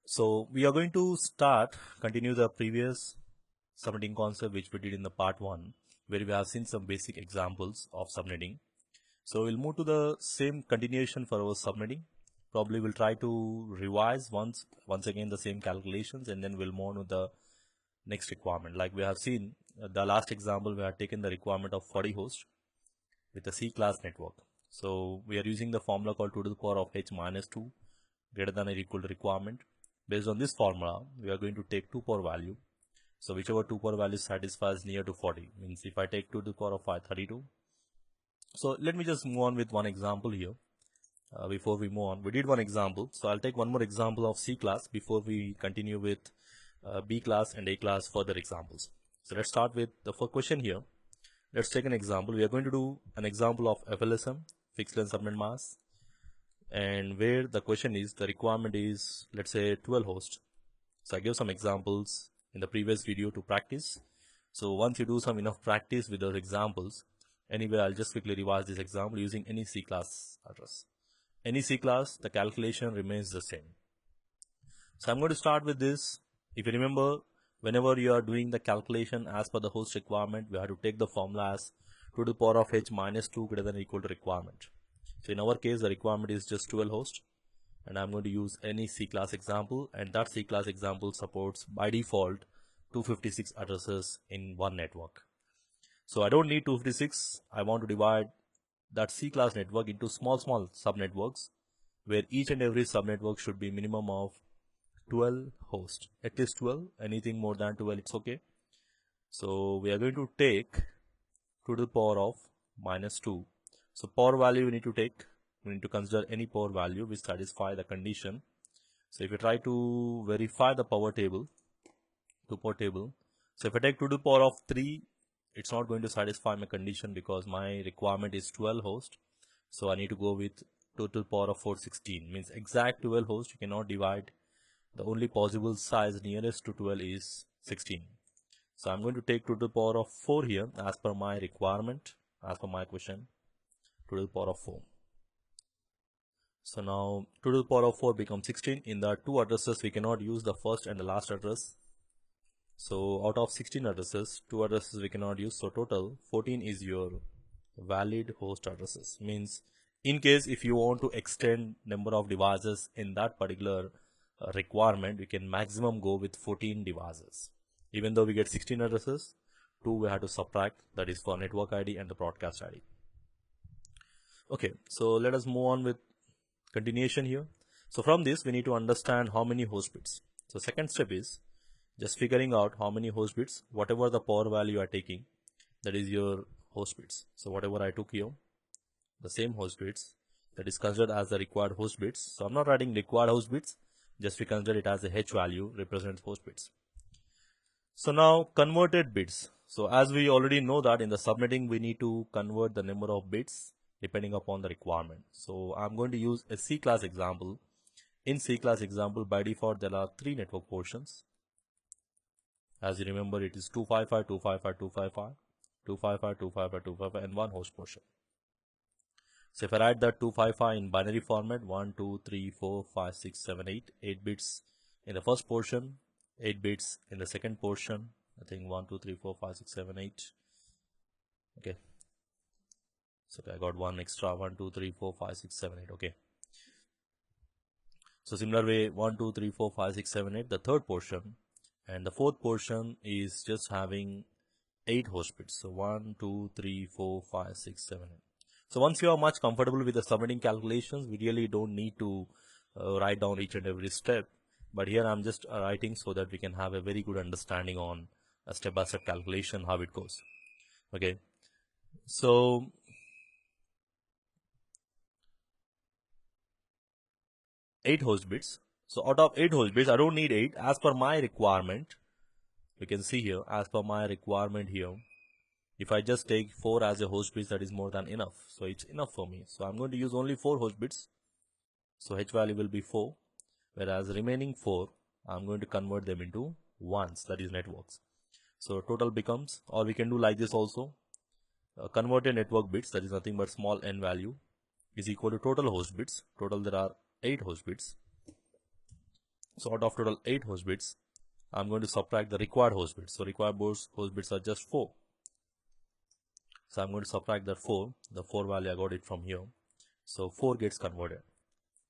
So we are going to continue the previous subnetting concept which we did in the part 1, where we have seen some basic examples of subnetting. So we'll move to the same continuation for our subnetting. Probably we'll try to revise once again the same calculations, and then we'll move on to the next requirement. Like we have seen the last example, we have taken the requirement of 40 hosts with a C-class network. So we are using the formula called 2 to the power of h minus 2 greater than or equal to requirement. Based on this formula, we are going to take 2 power value. So whichever 2 power value satisfies near to 40, means if I take 2 to the power of 5, 32. So let me just move on with one example here. Before we move on, we did one example. So I'll take one more example of C class before we continue with B class and A class further examples. So let's start with the first question here. Let's take an example. We are going to do an example of FLSM, fixed length subnet mask, and where the question is, the requirement is, let's say 12 hosts. So I gave some examples in the previous video to practice. So once you do some enough practice with those examples, anyway, I'll just quickly revise this example using any C class address. Any C class, the calculation remains the same. So I'm going to start with this. If you remember, whenever you are doing the calculation as per the host requirement, we have to take the formula as 2 to the power of h minus 2 greater than or equal to requirement. So in our case, the requirement is just 12 hosts, and I'm going to use any C class example, and that C class example supports by default 256 addresses in one network. So I don't need 256. I want to divide that C class network into small subnetworks, where each and every subnetwork should be minimum of 12 hosts, at least 12. Anything more than 12, it's okay. So we are going to take 2 to the power of minus 2. So power value we need to consider any power value which satisfy the condition. So if you try to verify the power table, so if I take 2 to the power of 3, it's not going to satisfy my condition because my requirement is 12 hosts. So I need to go with 2 to the power of 4, 16. Means exact 12 hosts you cannot divide. The only possible size nearest to 12 is 16. So I'm going to take 2 to the power of 4 here as per my requirement, as per my question, 2 to the power of 4. So now 2 to the power of 4 becomes 16. In the two addresses, we cannot use the first and the last address. So out of 16 addresses, 2 addresses we cannot use. So total 14 is your valid host addresses. Means in case if you want to extend number of devices in that particular requirement, we can maximum go with 14 devices. Even though we get 16 addresses, 2 we have to subtract, that is for network ID and the broadcast ID. Okay, so let us move on with continuation here. So from this, we need to understand how many host bits. So second step is just figuring out how many host bits, whatever the power value you are taking, that is your host bits. So whatever I took here, the same host bits, that is considered as the required host bits. So I'm not writing required host bits, just we consider it as a h value represents host bits. So now converted bits. So as we already know that in the subnetting, we need to convert the number of bits depending upon the requirement. So I'm going to use a C class example. In C class example, by default, there are 3 network portions. As you remember, it is 255, 255, 255, 255, 255, 255, and 1 host portion. So if I write that 255 in binary format, 1, 2, 3, 4, 5, 6, 7, 8, 8 bits in the first portion, 8 bits in the second portion. I think 1, 2, 3, 4, 5, 6, 7, 8. Okay. So I got one extra, 1, 2, 3, 4, 5, 6, 7, 8. Okay. So similar way, 1, 2, 3, 4, 5, 6, 7, 8, the third portion. And the fourth portion is just having 8 host bits. So 1, 2, 3, 4, 5, 6, 7, 8. So once you are much comfortable with the subnetting calculations, we really don't need to write down each and every step. But here I'm just writing so that we can have a very good understanding on a step-by-step calculation, how it goes. Okay. So eight host bits. So out of 8 host bits, I don't need 8 as per my requirement. You can see here, as per my requirement here, if I just take 4 as a host bits, that is more than enough. So it's enough for me. So I'm going to use only 4 host bits. So h value will be 4, whereas remaining 4, I'm going to convert them into ones, that is networks. So total becomes, or we can do like this also, converted network bits, that is nothing but small n value, is equal to total host bits. Total there are 8 host bits. So out of total 8 host bits, I'm going to subtract the required host bits. So required host bits are just 4. So I'm going to subtract that 4. The 4 value I got it from here. So 4 gets converted.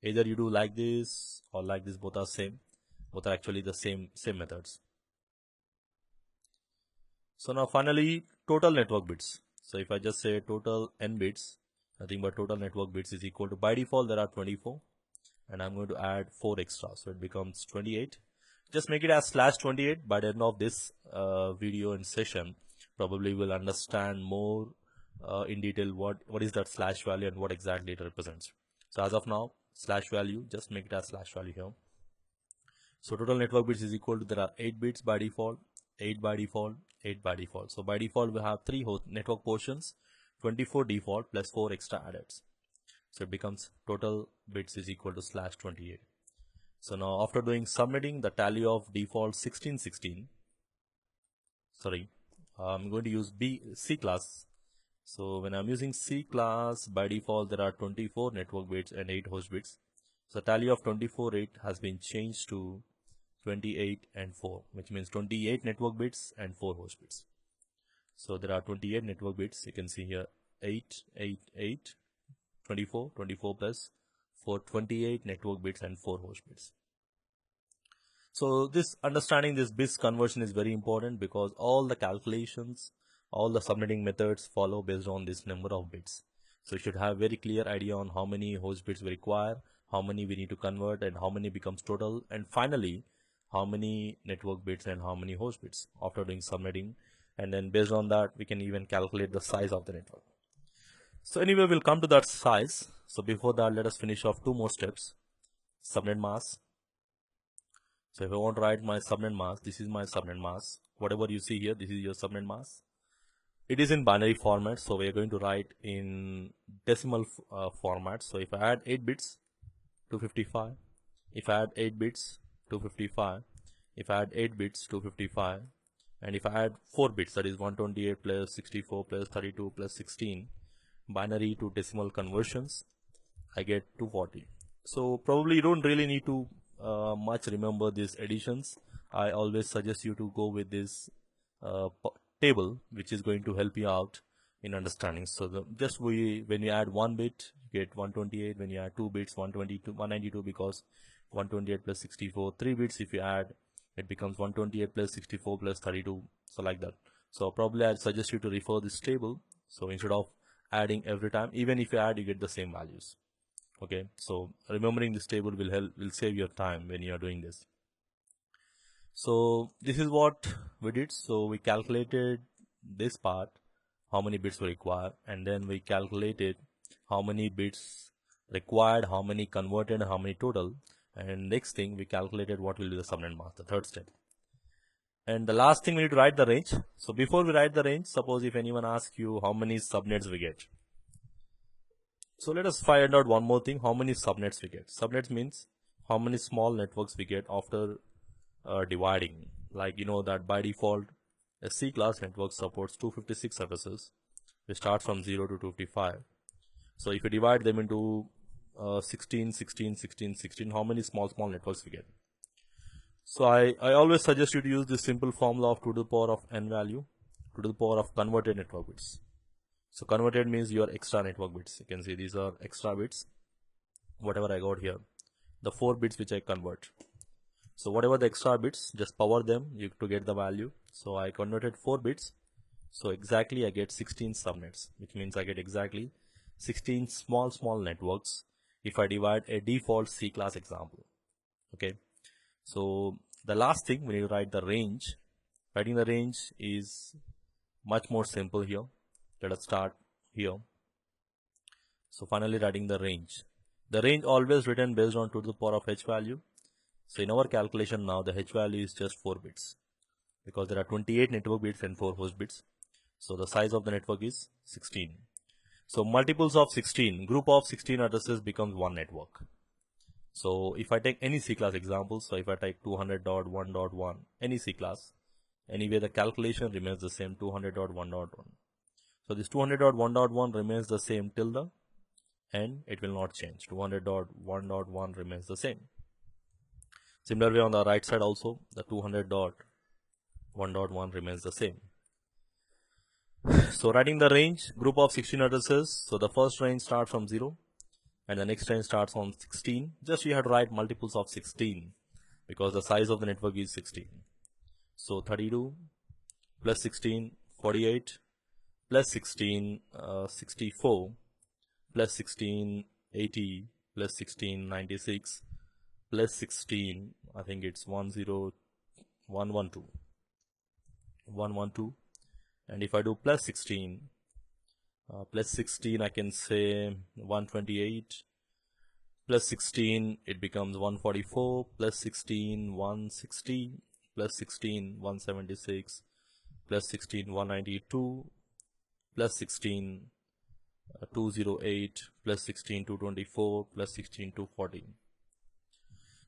Either you do like this or like this, both are same. Both are actually the same methods. So now finally total network bits. So if I just say total n bits, nothing but total network bits is equal to, by default there are 24, and I'm going to add 4 extra, so it becomes 28. Just make it as /28. By the end of this video and session, probably we'll understand more in detail what is that slash value and what exactly it represents. So as of now, slash value, just make it as slash value here. So total network bits is equal to, there are 8 bits by default, 8 by default, 8 by default. So by default we have 3 host network portions, 24 default plus 4 extra added. So it becomes total bits is equal to /28. So now after doing subnetting, the tally of default 1616, sorry, I'm going to use C class. So when I'm using C class, by default there are 24 network bits and 8 host bits. So tally of 24 8 has been changed to 28 and 4, which means 28 network bits and 4 host bits. So there are 28 network bits. You can see here 8 8 8 24 24 plus 4, 28 network bits and 4 host bits. So this understanding this bits conversion is very important, because all the calculations, all the subnetting methods follow based on this number of bits. So you should have very clear idea on how many host bits we require, how many we need to convert, and how many becomes total, and finally how many network bits and how many host bits after doing subnetting. And then based on that we can even calculate the size of the network. So anyway, we'll come to that size. So before that, let us finish off 2 more steps. Subnet mask. So if I want to write my subnet mask, this is my subnet mask. Whatever you see here, this is your subnet mask. It is in binary format, so we are going to write in decimal format. So if I add 8 bits, 255. If I add 8 bits, 255. If I add 8 bits, 255. And if I add 4 bits, that is 128 plus 64 plus 32 plus 16, binary to decimal conversions, I get 240. So probably you don't really need to much remember these additions. I always suggest you to go with this table, which is going to help you out in understanding. So when you add 1 bit, you get 128. When you add 2 bits, 122, 192, because 128 plus 64, 3 bits if you add, it becomes 128 plus 64 plus 32, so like that. So probably I'd suggest you to refer this table. So instead of adding every time, even if you add, you get the same values. Okay, so remembering this table will save your time when you are doing this. So this is what we did. So we calculated this part, how many bits we require, and then we calculated how many bits required, how many converted, how many total, and next thing we calculated what will be the subnet mask, the third step. And the last thing, we need to write the range. So before we write the range, suppose if anyone asks you how many subnets we get. So let us find out one more thing, how many subnets we get. Subnets means how many small networks we get after dividing. Like you know that by default a C class network supports 256 addresses. We start from 0 to 255. So if you divide them into 16, 16, 16, 16, how many small networks we get? So I always suggest you to use this simple formula of 2 to the power of n value, 2 to the power of converted network bits. So converted means your extra network bits. You can see these are extra bits, whatever I got here, the 4 bits which I convert. So whatever the extra bits, just power them to get the value. So I converted 4 bits. So exactly I get 16 subnets, which means I get exactly 16 small networks if I divide a default C class example. Okay. So the last thing, we need to write the range. Writing the range is much more simple here. Let us start here. So finally writing the range. The range always written based on 2 to the power of h value. So in our calculation now, the h value is just 4 bits, because there are 28 network bits and 4 host bits. So the size of the network is 16. So multiples of 16, group of 16 addresses becomes one network. So if I take any C class example, so if I take 200.1.1, any C class, anyway the calculation remains the same, 200.1.1. So this 200.1.1 remains the same till the end, it will not change. 200.1.1 remains the same. Similar way on the right side also, the 200.1.1 remains the same. So writing the range, group of 16 addresses. So the first range starts from 0 and the next range starts on 16. Just you have to write multiples of 16 because the size of the network is 16. So 32 plus 16, 48, plus 16, 64, plus 16, 80, plus 16, 96, plus 16, I think it's 10112, 112. And if I do plus 16 I can say 128, plus 16 it becomes 144, plus 16 160, plus 16 176, plus 16 192, plus 16 208, plus 16 224, plus 16 240.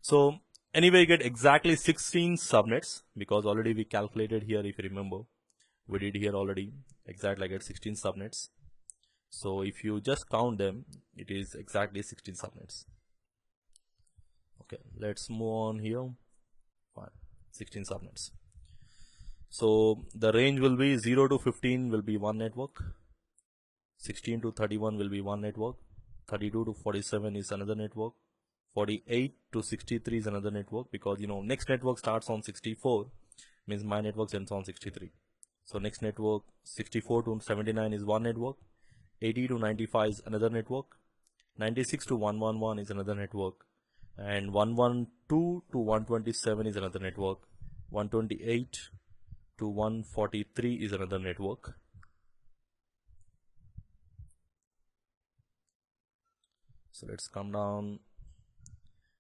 So anyway, you get exactly 16 subnets because already we calculated here, if you remember, we did here already, exactly I get 16 subnets. So if you just count them, it is exactly 16 subnets. Okay, let's move on here. Fine, 16 subnets. So the range will be 0 to 15 will be one network, 16 to 31 will be one network, 32 to 47 is another network, 48 to 63 is another network, because next network starts on 64, means my network ends on 63. So next network 64 to 79 is one network, 80 to 95 is another network, 96 to 111 is another network, and 112 to 127 is another network, 128 to 143 is another network. So let's come down.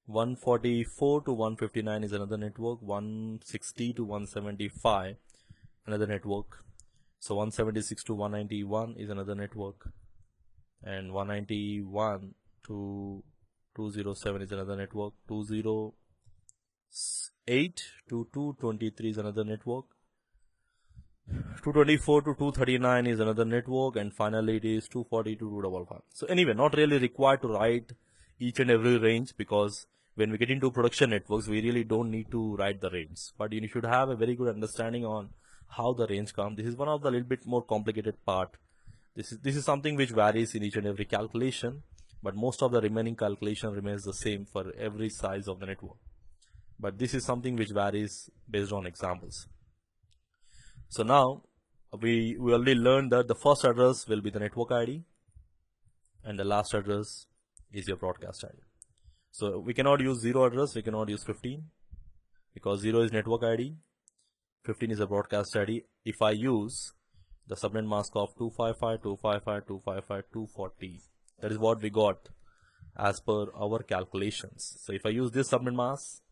144 to 159 is another network, 160 to 175 another network. So 176 to 191 is another network, and 191 to 207 is another network, 208 to 223 is another network, 224 to 239 is another network, and finally it is 240 to 255. So anyway, not really required to write each and every range, because when we get into production networks, we really don't need to write the range, but you should have a very good understanding on how the range comes. This is one of the little bit more complicated part. This is something which varies in each and every calculation, but most of the remaining calculation remains the same for every size of the network. But this is something which varies based on examples. So now we already learned that the first address will be the network ID and the last address is your broadcast ID. So we cannot use 0 address, we cannot use 15 because 0 is network ID, 15 is a broadcast ID. If I use the subnet mask of 255, 255, 255, 240, that is what we got as per our calculations. So if I use this subnet mask,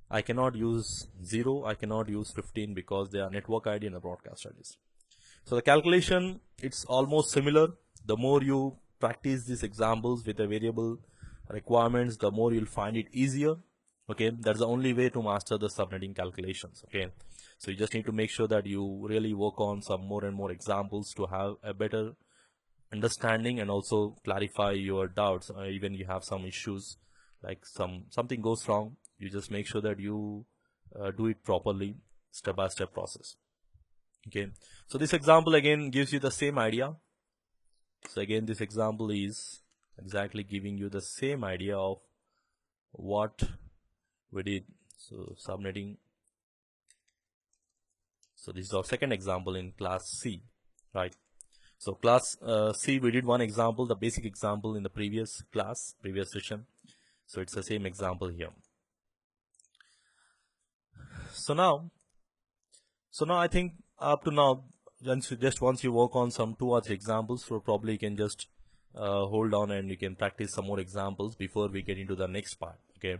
I cannot use 0, I cannot use 15 because they are network ID and the broadcast IDs. So the calculation, it's almost similar. The more you practice these examples with the variable requirements, the more you'll find it easier. Okay, that's the only way to master the subnetting calculations. Okay, so you just need to make sure that you really work on some more and more examples to have a better understanding and also clarify your doubts. Even you have some issues, like something goes wrong, you just make sure that you do it properly, step-by-step process. Okay, so this example again gives you the same idea. So again, this example is exactly giving you the same idea of what we did. So subnetting. So this is our second example in class C, right? So class C, we did one example, the basic example in the previous class, previous session. So it's the same example here. So now I think up to now, just once you work on some 2 or 3 examples, so probably you can just hold on and you can practice some more examples before we get into the next part. Okay,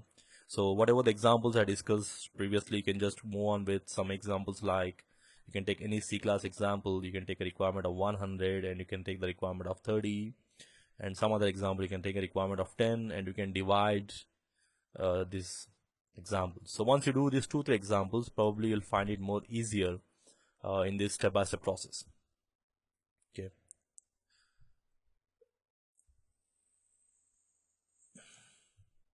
so whatever the examples I discussed previously, you can just move on with some examples. Like you can take any C class example, you can take a requirement of 100 and you can take the requirement of 30, and some other example you can take a requirement of 10 and you can divide this example. So once you do these 2-3 examples, probably you'll find it more easier in this step-by-step process.